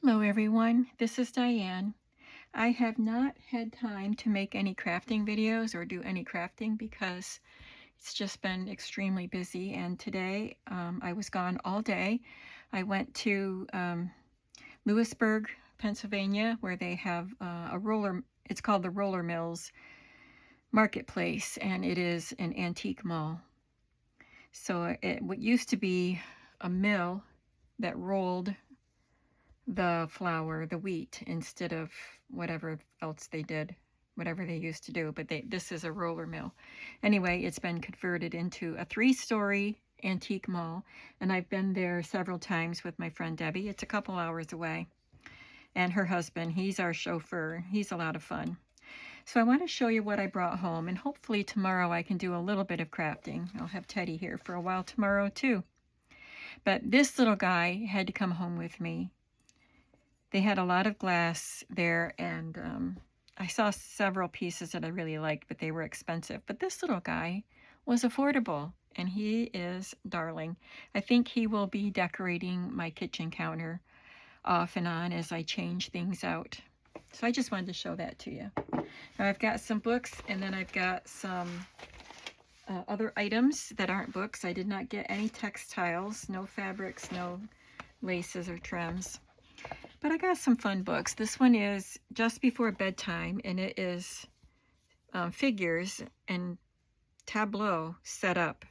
Hello everyone, this is Diane. I have not had time to make any crafting videos or do any crafting because it's just been extremely busy, and today I was gone all day. I went to Lewisburg, Pennsylvania, where they have it's called the Roller Mills Marketplace, and it is an antique mall. So what used to be a mill that rolled the flour, the wheat, instead of whatever else they did, whatever they used to do. But this is a roller mill. Anyway, it's been converted into a 3-story antique mall, and I've been there several times with my friend Debbie. It's a couple hours away. And her husband, he's our chauffeur. He's a lot of fun. So I want to show you what I brought home, and hopefully tomorrow I can do a little bit of crafting. I'll have Teddy here for a while tomorrow too. But this little guy had to come home with me. They had a lot of glass there, and I saw several pieces that I really liked, but they were expensive. But this little guy was affordable, and he is darling. I think he will be decorating my kitchen counter off and on as I change things out. So I just wanted to show that to you. Now I've got some books, and then I've got some other items that aren't books. I did not get any textiles, no fabrics, no laces or trims. But I got some fun books. This one is Just Before Bedtime, and it is figures and tableau set up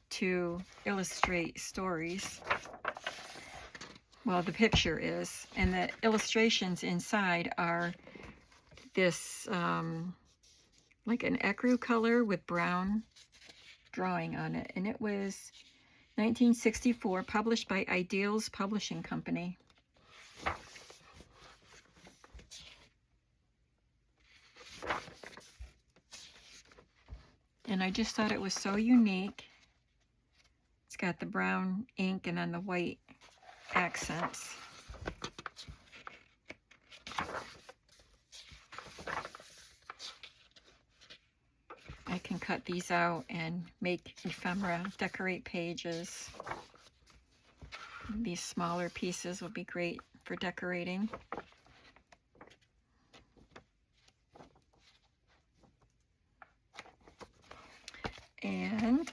to illustrate stories. Well, the picture is, and the illustrations inside are this like an ecru color with brown drawing on it, and it was 1964, published by Ideals Publishing Company. And I just thought it was so unique. It's got the brown ink and then the white accents. I can cut these out and make ephemera, decorate pages. These smaller pieces would be great for decorating. And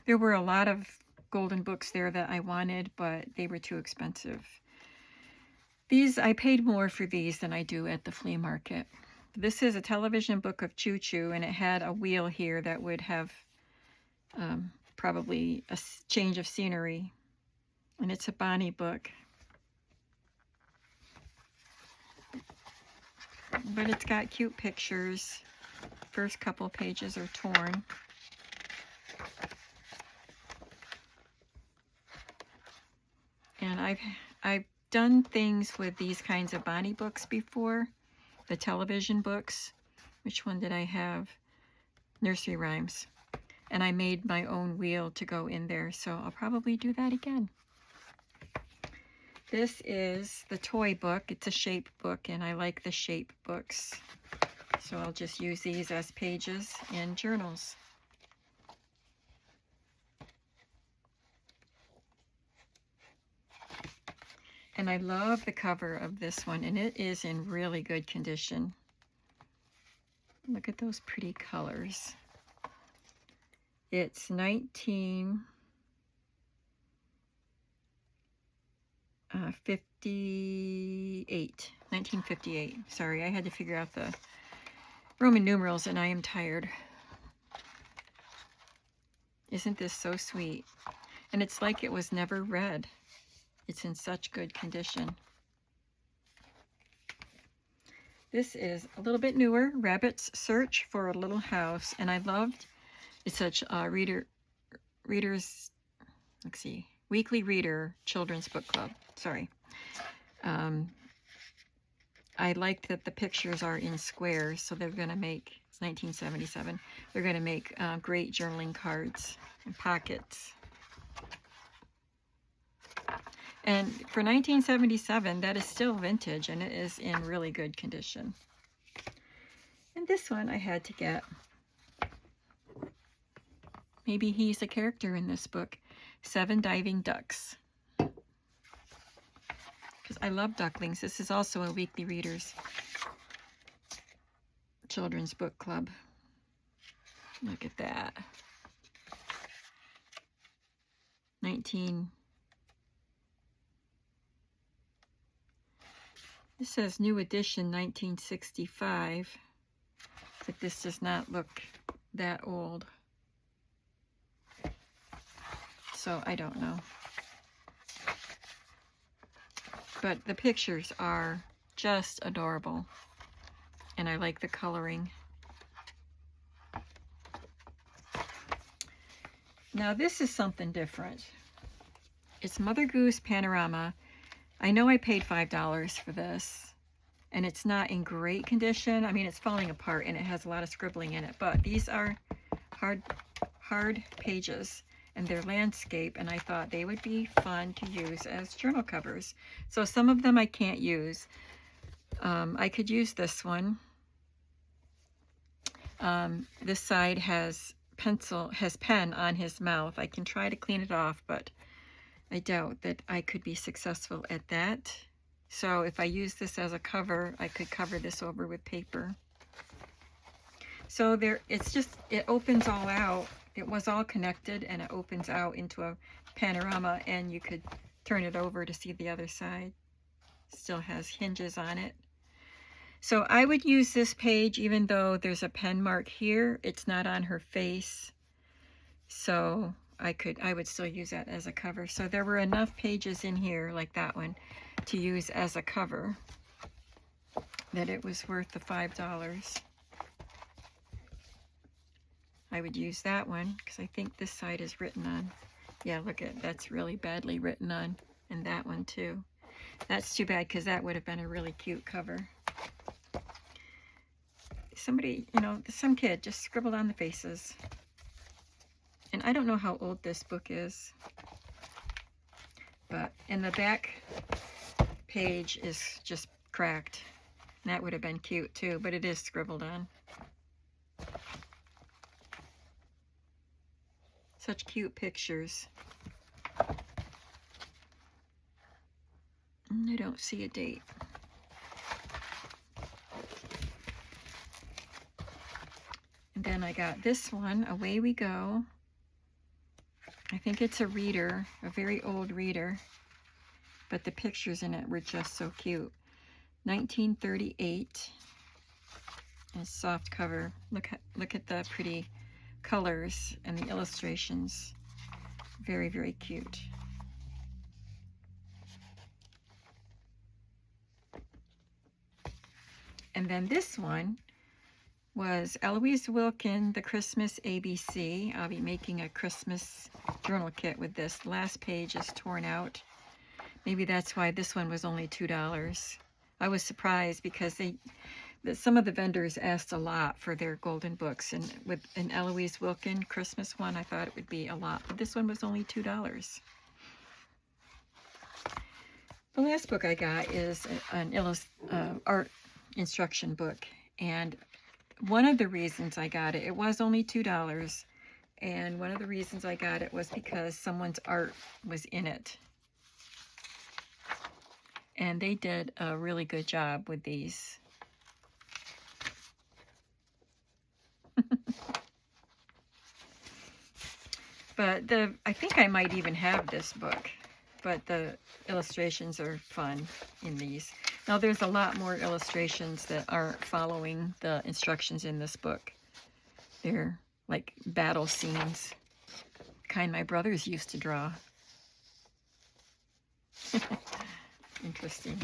there were a lot of golden books there that I wanted, but they were too expensive. These, I paid more for these than I do at the flea market. This is a television book of Choo Choo, and it had a wheel here that would have probably a change of scenery. And it's a Bonnie book. But it's got cute pictures. First couple pages are torn. And I've done things with these kinds of Bonnie books before, the television books. Which one did I have? Nursery rhymes. And I made my own wheel to go in there, so I'll probably do that again. This is the toy book. It's a shape book, and I like the shape books. So I'll just use these as pages in journals. And I love the cover of this one, and it is in really good condition. Look at those pretty colors. It's 1958. Sorry, I had to figure out the Roman numerals, and I am tired. Isn't this so sweet? And it's like it was never read. It's in such good condition. This is a little bit newer, Rabbit's Search for a Little House, and I loved, it's such a Weekly Reader Children's Book Club. Sorry. I liked that the pictures are in squares, so they're going to make, it's 1977, they're going to make great journaling cards and pockets. And for 1977, that is still vintage, and it is in really good condition. And this one I had to get. Maybe he's a character in this book. 7 Diving Ducks. Because I love Ducklings. This is also a Weekly Readers children's book club. Look at that. 19. This says new edition 1965, but this does not look that old. So I don't know. But the pictures are just adorable. And I like the coloring. Now this is something different. It's Mother Goose Panorama. I know I paid $5 for this, and it's not in great condition. I mean, it's falling apart and it has a lot of scribbling in it, but these are hard pages, and they're landscape, and I thought they would be fun to use as journal covers. So some of them I can't use. I could use this one. This side has pen on his mouth. I can try to clean it off, but I doubt that I could be successful at that. So if I use this as a cover, I could cover this over with paper. So it opens all out. It was all connected, and it opens out into a panorama, and you could turn it over to see the other side. Still has hinges on it. So I would use this page, even though there's a pen mark here. It's not on her face. So I would still use that as a cover. So there were enough pages in here, like that one, to use as a cover, that it was worth the $5. I would use that one, because I think this side is written on. Yeah, look at that's really badly written on. And that one too. That's too bad, because that would have been a really cute cover. Somebody, some kid just scribbled on the faces. And I don't know how old this book is, but in the back page is just cracked. And that would have been cute too, but it is scribbled on. Such cute pictures. And I don't see a date. And then I got this one, Away We Go. I think it's a reader, a very old reader, but the pictures in it were just so cute. 1938. And soft cover. Look at the pretty colors and the illustrations. Very, very cute. And then this one was Eloise Wilkin, The Christmas ABC. I'll be making a Christmas journal kit with this. The last page is torn out. Maybe that's why this one was only $2. I was surprised because some of the vendors asked a lot for their golden books, and with an Eloise Wilkin Christmas one, I thought it would be a lot, but this one was only $2. The last book I got is an art instruction book, and one of the reasons I got it, it was only $2, and one of the reasons I got it was because someone's art was in it. And they did a really good job with these. But I think I might even have this book, but the illustrations are fun in these. Now there's a lot more illustrations that aren't following the instructions in this book. They're like battle scenes, the kind my brothers used to draw. Interesting.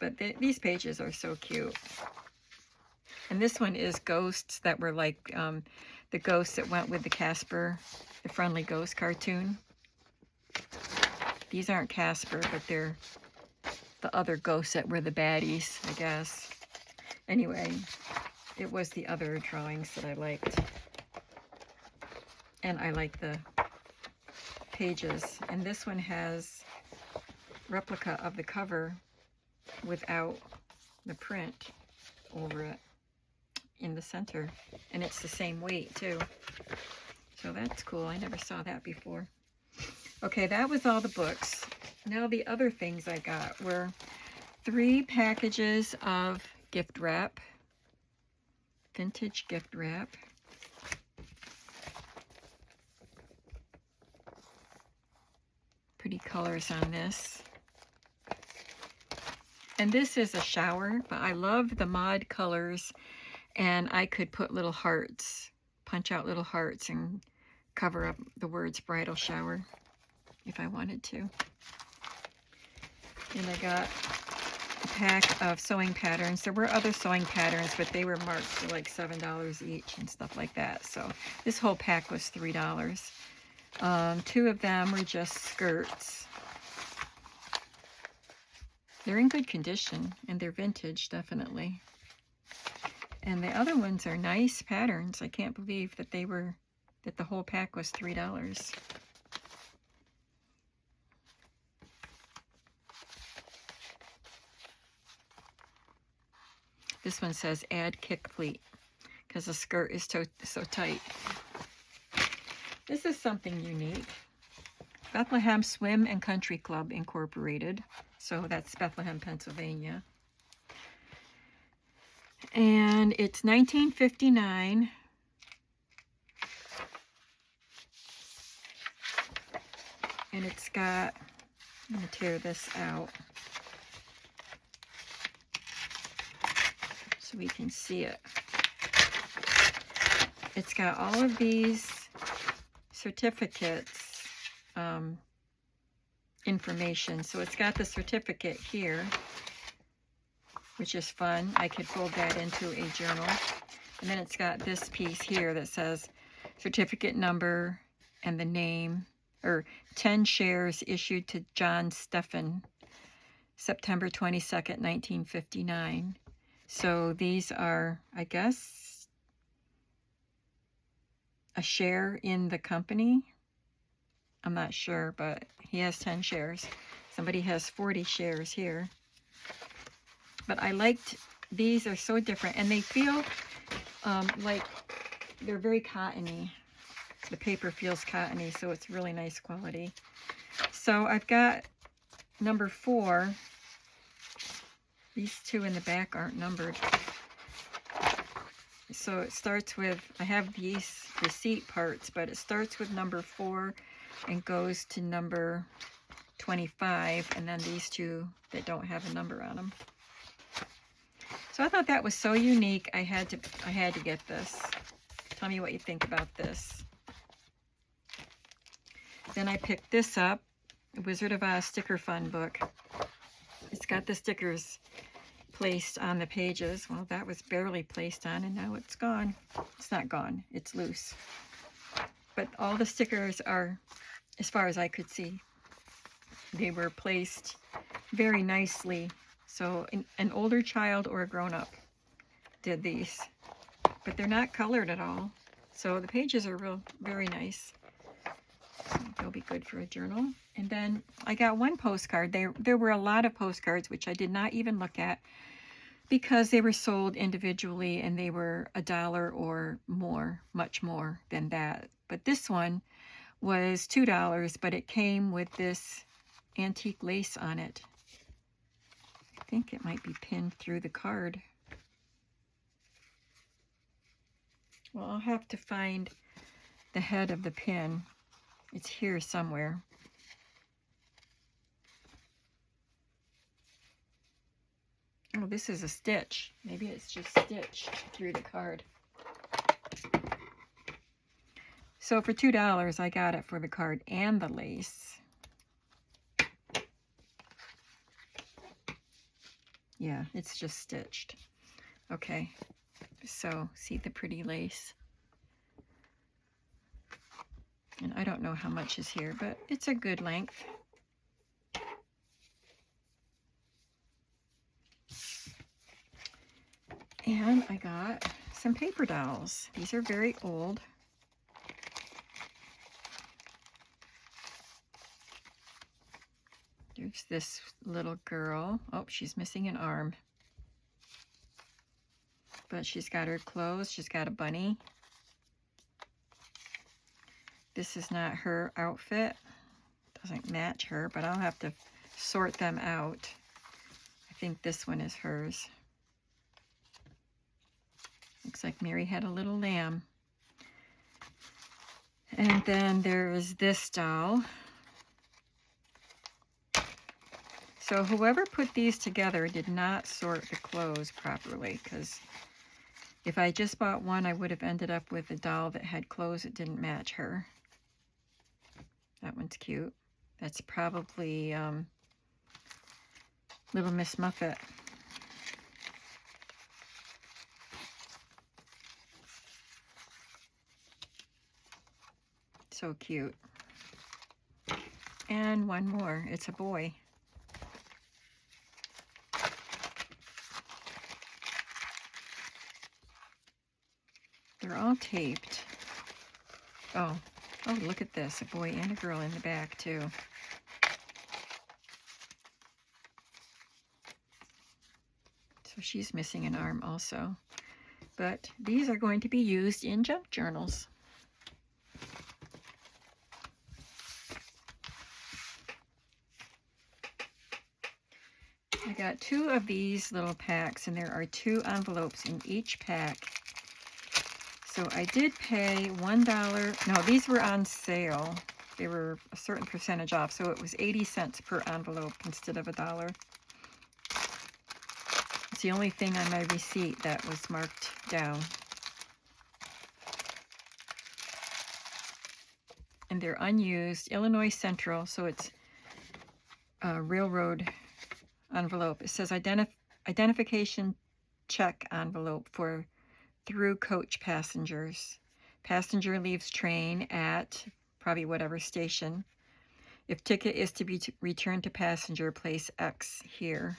But these pages are so cute. And this one is ghosts that were like the ghosts that went with the Casper, the Friendly Ghost cartoon. These aren't Casper, but they're the other ghosts that were the baddies, I guess. Anyway, it was the other drawings that I liked. And I like the pages. And this one has replica of the cover without the print over it in the center. And it's the same weight too. So that's cool. I never saw that before. Okay, that was all the books. Now the other things I got were 3 packages of gift wrap, vintage gift wrap. Pretty colors on this. And this is a shower, but I love the mod colors, and I could put little hearts, punch out little hearts and cover up the words bridal shower if I wanted to. And I got a pack of sewing patterns. There were other sewing patterns, but they were marked for like $7 each and stuff like that. So this whole pack was $3. 2 of them were just skirts. They're in good condition, and they're vintage, definitely. And the other ones are nice patterns. I can't believe that the whole pack was $3. This one says add kick pleat because the skirt is so tight. This is something unique. Bethlehem Swim and Country Club Incorporated. So that's Bethlehem, Pennsylvania. And it's $19.59. And it's got, I'm going to tear this out so we can see it. It's got all of these certificates, information. So it's got the certificate here, which is fun. I could fold that into a journal. And then it's got this piece here that says certificate number and the name, or 10 shares issued to John Steffen, September 22nd, 1959. So these are, I guess, a share in the company. I'm not sure, but he has 10 shares. Somebody has 40 shares here. But I liked, these are so different, and they feel like they're very cottony. The paper feels cottony, so it's really nice quality. So I've got number 4. These 2 in the back aren't numbered. So it starts with, I have these receipt parts, but it starts with number 4 and goes to number 25, and then these 2 that don't have a number on them. So I thought that was so unique. I had to get this. Tell me what you think about this. Then I picked this up, Wizard of Oz Sticker Fun book. It's got the stickers placed on the pages. Well, that was barely placed on, and now it's gone. It's not gone, it's loose. But all the stickers are, as far as I could see, they were placed very nicely. So an older child or a grown-up did these. But they're not colored at all. So the pages are very nice. So they'll be good for a journal. And then I got one postcard. There were a lot of postcards, which I did not even look at, because they were sold individually and they were $1 or more, much more than that. But this one was $2, but it came with this antique lace on it. I think it might be pinned through the card. Well, I'll have to find the head of the pin. It's here somewhere. Oh, this is a stitch. Maybe it's just stitched through the card. So for $2, I got it for the card and the lace. Yeah, it's just stitched. Okay, so see the pretty lace. And I don't know how much is here, but it's a good length. And I got some paper dolls. These are very old. There's this little girl. Oh, she's missing an arm. But she's got her clothes. She's got a bunny. This is not her outfit. doesn't match her, but I'll have to sort them out. I think this one is hers. Looks like Mary had a little lamb. And then there is this doll. So whoever put these together did not sort the clothes properly, because if I just bought one, I would have ended up with a doll that had clothes that didn't match her. That one's cute. That's probably Little Miss Muffet. So cute. And one more. It's a boy. They're all taped. Oh, look at this. A boy and a girl in the back, too. So she's missing an arm also. But these are going to be used in junk journals. I got 2 of these little packs, and there are 2 envelopes in each pack. So I did pay $1. No, these were on sale. They were a certain percentage off, so it was 80 cents per envelope instead of $1. It's the only thing on my receipt that was marked down. And they're unused. Illinois Central, so it's a railroad envelope. It says identification check envelope for through coach passengers. Passenger leaves train at probably whatever station. If ticket is to be returned to passenger, place X here.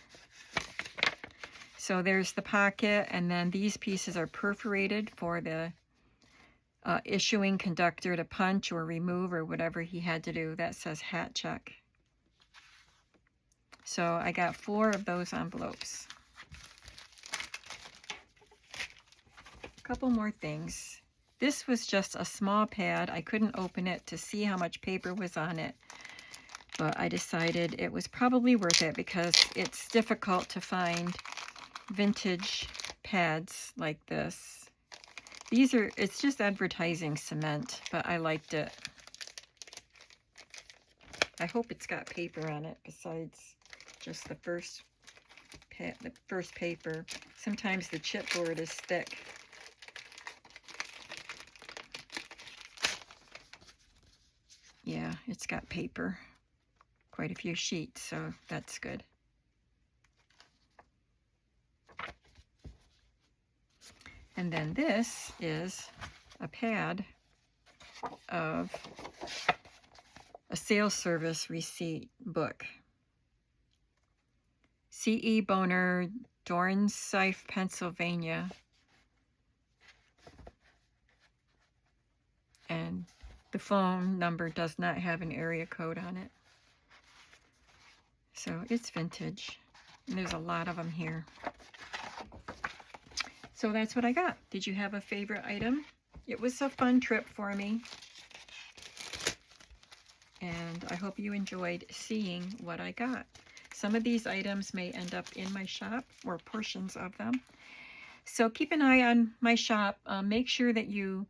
So there's the pocket, and then these pieces are perforated for the issuing conductor to punch or remove or whatever he had to do. That says hat check. So I got 4 of those envelopes. Couple more things. This was just a small pad. I couldn't open it to see how much paper was on it, but I decided it was probably worth it because it's difficult to find vintage pads like this. It's just advertising cement, but I liked it. I hope it's got paper on it besides just the first paper. Sometimes the chipboard is thick. Yeah, it's got paper. Quite a few sheets, so that's good. And then this is a pad of a sales service receipt book. C.E. Boner, Dornsife, Pennsylvania. And the phone number does not have an area code on it. So it's vintage. And there's a lot of them here. So that's what I got. Did you have a favorite item? It was a fun trip for me. And I hope you enjoyed seeing what I got. Some of these items may end up in my shop, or portions of them. So keep an eye on my shop. Make sure that you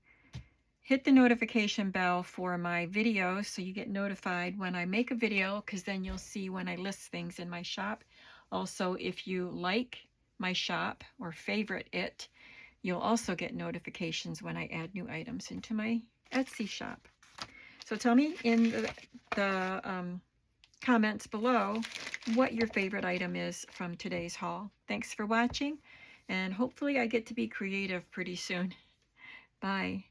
hit the notification bell for my videos so you get notified when I make a video, because then you'll see when I list things in my shop. Also, if you like my shop or favorite it, you'll also get notifications when I add new items into my Etsy shop. So tell me in the comments below what your favorite item is from today's haul. Thanks for watching, and hopefully I get to be creative pretty soon. Bye.